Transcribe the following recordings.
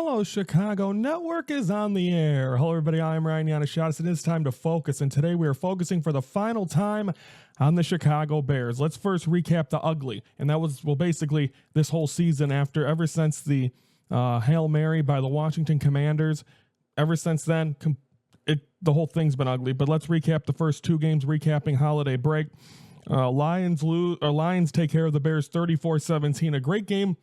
Hello, Chicago Network is on the air. Hello, everybody. I'm Ryan Yanishadis. It is time to focus, and today we are focusing for the final time on the Chicago Bears. Let's first recap the ugly, and that was, well, basically this whole season ever since the Hail Mary by the Washington Commanders. Ever since then, the whole thing's been ugly. But let's recap the first two games, recapping holiday break. Lions take care of the Bears 34-17. A great game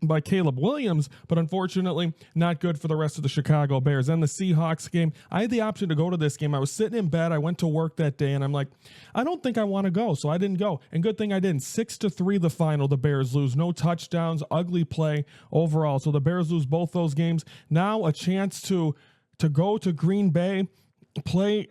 by Caleb Williams, but unfortunately not good for the rest of the Chicago Bears. And the Seahawks game, I had the option to go to this game. I was sitting in bed. I went to work that day, and I'm like, I don't think I want to go, so I didn't go. And good thing I didn't. 6-3 the final. The Bears lose. No touchdowns. Ugly play overall. So the Bears lose both those games. Now a chance to go to Green Bay, play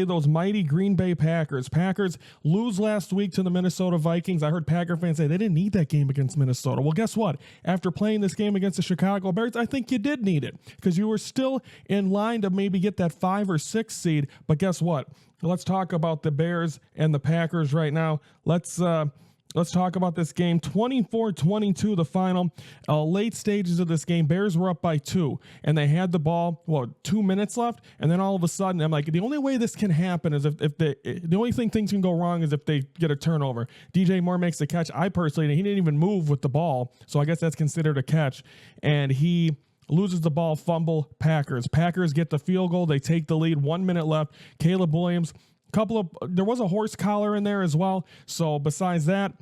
those mighty Green Bay Packers. Packers lose last week to the Minnesota Vikings. I heard Packer fans say they didn't need that game against Minnesota. Well, guess what? After playing this game against the Chicago Bears, I think you did need it because you were still in line to maybe get that 5 or 6 seed. But guess what? Let's talk about the Bears and the Packers right now. Let's talk about this game. 24-22 the final. Late stages of this game, Bears were up by 2, and they had the ball, 2 minutes left, and then all of a sudden, I'm like, the only way this can happen is if the only thing things can go wrong is if they get a turnover. DJ Moore makes the catch. He didn't even move with the ball, so I guess that's considered a catch, and he loses the ball, fumble, Packers. Packers get the field goal. They take the lead, 1 minute left. Caleb Williams, there was a horse collar in there as well. So besides that,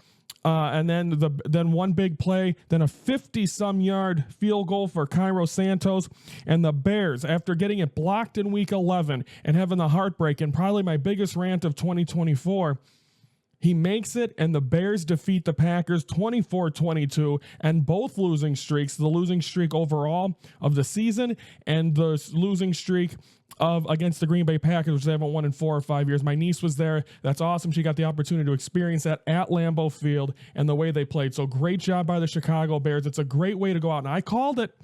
and then one big play, then a 50-some yard field goal for Cairo Santos. And the Bears, after getting it blocked in week 11 and having the heartbreak and probably my biggest rant of 2024, he makes it, and the Bears defeat the Packers 24-22, and both losing streaks, the losing streak overall of the season and the losing streak against the Green Bay Packers, which they haven't won in 4 or 5 years. My niece was there. That's awesome. She got the opportunity to experience that at Lambeau Field and the way they played. So great job by the Chicago Bears. It's a great way to go out, and I called it.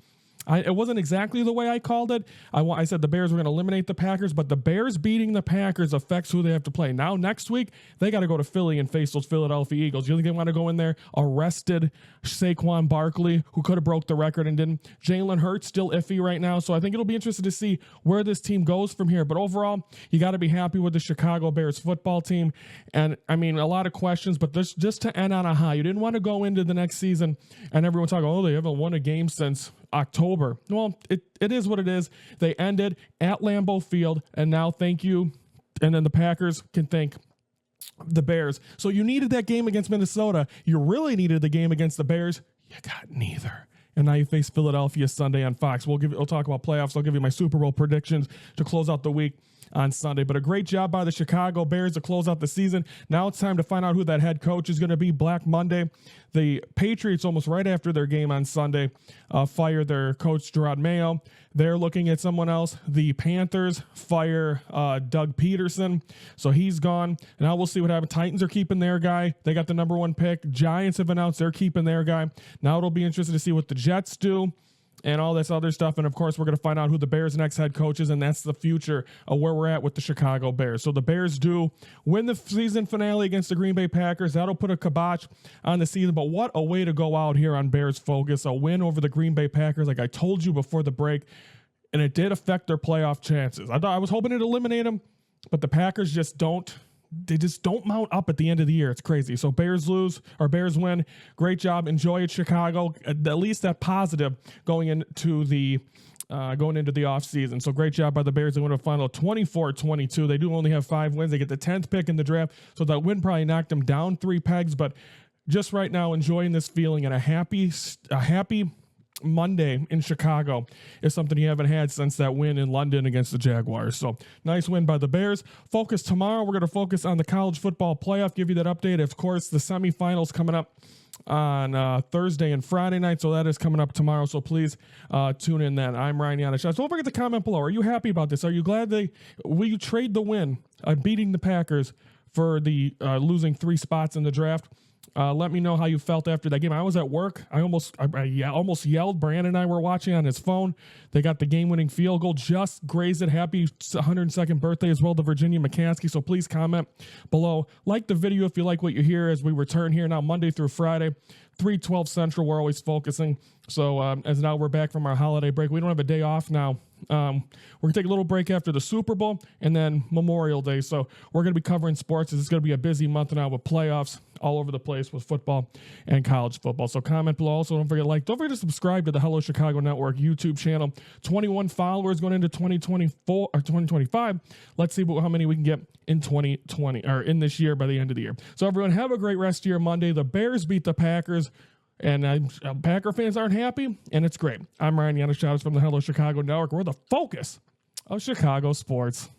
It wasn't exactly the way I called it. I said the Bears were going to eliminate the Packers, but the Bears beating the Packers affects who they have to play. Now, next week, they got to go to Philly and face those Philadelphia Eagles. You think they want to go in there, arrested Saquon Barkley, who could have broke the record and didn't. Jalen Hurts, still iffy right now, so I think it'll be interesting to see where this team goes from here. But overall, you got to be happy with the Chicago Bears football team. And, I mean, a lot of questions, but this just to end on a high. You didn't want to go into the next season and everyone talking, they haven't won a game since October. Well, it is what it is. They ended at Lambeau Field, and now thank you. And then the Packers can thank the Bears. So you needed that game against Minnesota. You really needed the game against the Bears. You got neither. And now you face Philadelphia Sunday on Fox. We'll talk about playoffs. I'll give you my Super Bowl predictions to close out the week on Sunday. But a great job by the Chicago Bears to close out the season. Now it's time to find out who that head coach is going to be. Black Monday. The Patriots, almost right after their game on Sunday, fired their coach, Gerard Mayo. They're looking at someone else. The Panthers fire Doug Peterson. So he's gone. Now we'll see what happens. Titans are keeping their guy. They got the number 1 pick. Giants have announced they're keeping their guy. Now it'll be interesting to see what the Jets do and all this other stuff. And, of course, we're going to find out who the Bears' next head coach is, and that's the future of where we're at with the Chicago Bears. So the Bears do win the season finale against the Green Bay Packers. That'll put a kibosh on the season. But what a way to go out here on Bears Focus. A win over the Green Bay Packers, like I told you before the break, and it did affect their playoff chances. I was hoping it'd eliminate them, but the Packers just don't mount up at the end of the year. It's crazy. So Bears Bears win. Great job. Enjoy it, Chicago. At least that positive going into the offseason. So great job by the Bears. They win a final 24-22. They do only have 5 wins. They get the 10th pick in the draft. So that win probably knocked them down 3 pegs, but just right now enjoying this feeling, and a happy Monday in Chicago is something you haven't had since that win in London against the Jaguars. So nice win by the Bears. Focus tomorrow. We're going to focus on the college football playoff, give you that update. Of course, the semifinals coming up on Thursday and Friday night. So that is coming up tomorrow. So please tune in then. I'm Ryan Yanich. So don't forget to comment below. Are you happy about this? Are you glad will you trade the win beating the Packers for the losing 3 spots in the draft? Let me know how you felt after that game. I was at work. I almost yelled. Brandon and I were watching on his phone. They got the game-winning field goal. Just grazed it. Happy 102nd birthday as well to Virginia McCaskey. So please comment below. Like the video if you like what you hear as we return here now Monday through Friday, 3:12 Central. We're always focusing So as now we're back from our holiday break, we don't have a day off now. We're gonna take a little break after the Super Bowl and then Memorial Day. So we're gonna be covering sports. It's gonna be a busy month now with playoffs all over the place with football and college football. So comment below. Also, don't forget to subscribe to the Hello Chicago Network YouTube channel. 21 followers going into 2024 or 2025. Let's see how many we can get in 2020 or in this year by the end of the year. So everyone, have a great rest of your Monday. The Bears beat the Packers. And Packer fans aren't happy, and it's great. I'm Ryan Yanishadas from the Hello Chicago Network. We're the focus of Chicago sports.